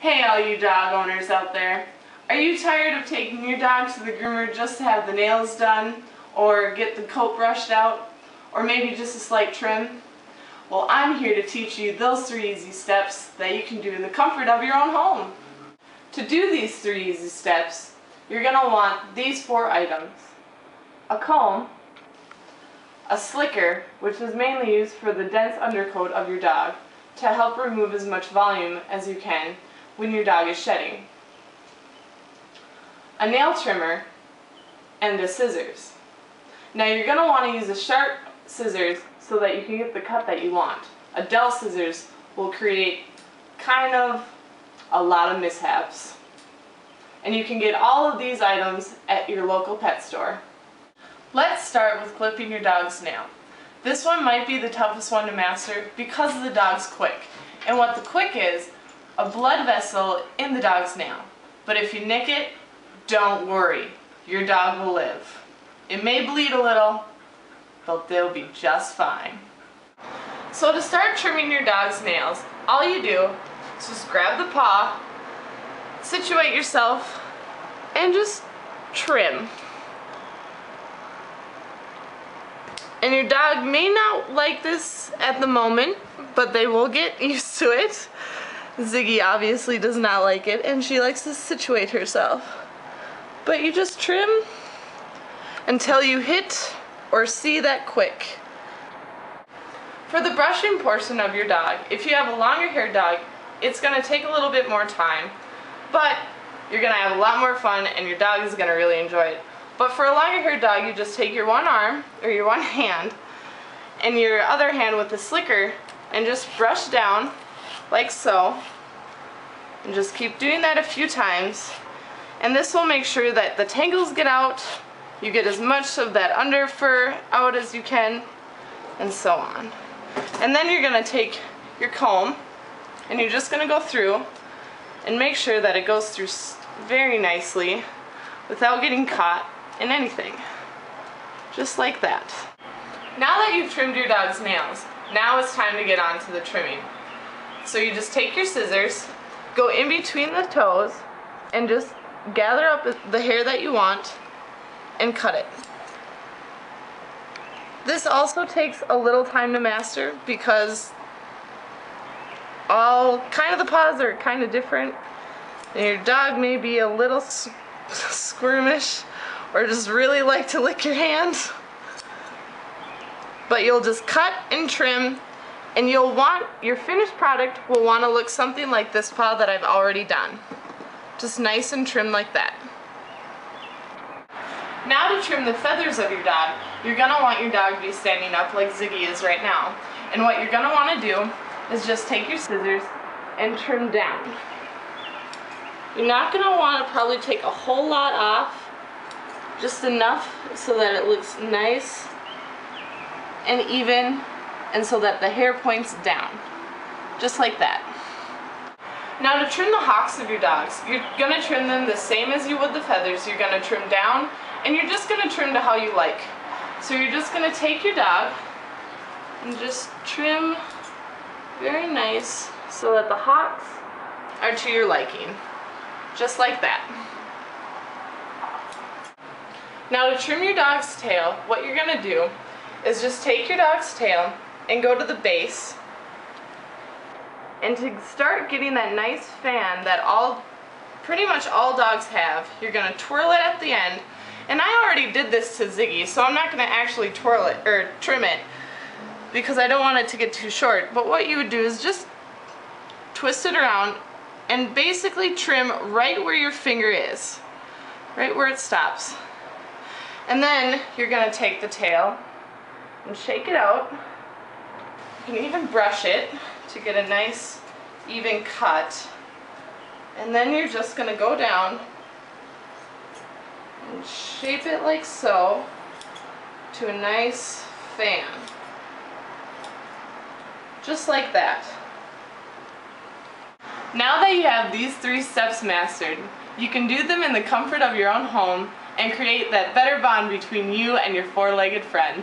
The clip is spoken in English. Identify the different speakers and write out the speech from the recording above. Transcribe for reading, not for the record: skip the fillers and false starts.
Speaker 1: Hey all you dog owners out there. Are you tired of taking your dog to the groomer just to have the nails done, or get the coat brushed out, or maybe just a slight trim? Well, I'm here to teach you those 3 easy steps that you can do in the comfort of your own home. To do these 3 easy steps, you're going to want these 4 items. A comb, a slicker, which is mainly used for the dense undercoat of your dog to help remove as much volume as you can when your dog is shedding, a nail trimmer, and a scissors. Now you're going to want to use a sharp scissors so that you can get the cut that you want. A dull scissors will create kind of a lot of mishaps. And you can get all of these items at your local pet store. Let's start with clipping your dog's nail. This one might be the toughest one to master because the dog's quick. And what the quick is, a blood vessel in the dog's nail. But if you nick it, don't worry, your dog will live. It may bleed a little, but they'll be just fine. So to start trimming your dog's nails, all you do is just grab the paw, situate yourself, and just trim. And your dog may not like this at the moment, but they will get used to it. Ziggy obviously does not like it, and she likes to situate herself. But you just trim until you hit or see that quick. For the brushing portion of your dog, if you have a longer haired dog, it's going to take a little bit more time, but you're going to have a lot more fun and your dog is going to really enjoy it. But for a longer haired dog, you just take your one arm or your one hand and your other hand with the slicker and just brush down like so, and just keep doing that a few times, and this will make sure that the tangles get out, you get as much of that under fur out as you can, and so on. And then you're going to take your comb and you're just going to go through and make sure that it goes through very nicely without getting caught in anything. Just like that. Now that you've trimmed your dog's nails, now it's time to get on to the trimming. So you just take your scissors, go in between the toes, and just gather up the hair that you want and cut it. This also takes a little time to master because kind of the paws are kind of different, and your dog may be a little squirmish or just really like to lick your hands. But you'll just cut and trim, and your finished product will want to look something like this paw that I've already done. Just nice and trimmed like that. Now to trim the feathers of your dog, you're going to want your dog to be standing up like Ziggy is right now. And what you're going to want to do is just take your scissors and trim down. You're not going to want to probably take a whole lot off, just enough so that it looks nice and even, and so that the hair points down, just like that. Now to trim the hocks of your dogs, you're going to trim them the same as you would the feathers. You're going to trim down, and you're just going to trim to how you like. So you're just going to take your dog and just trim very nice so that the hocks are to your liking, just like that. Now to trim your dog's tail, what you're going to do is just take your dog's tail and go to the base, and to start getting that nice fan that pretty much all dogs have, you're going to twirl it at the end. And I already did this to Ziggy, so I'm not going to actually twirl it or trim it because I don't want it to get too short. But what you would do is just twist it around and basically trim right where your finger is, right where it stops. And then you're going to take the tail and shake it out. You can even brush it to get a nice even cut. And then you're just going to go down and shape it like so to a nice fan. Just like that. Now that you have these 3 steps mastered, you can do them in the comfort of your own home and create that better bond between you and your 4-legged friend.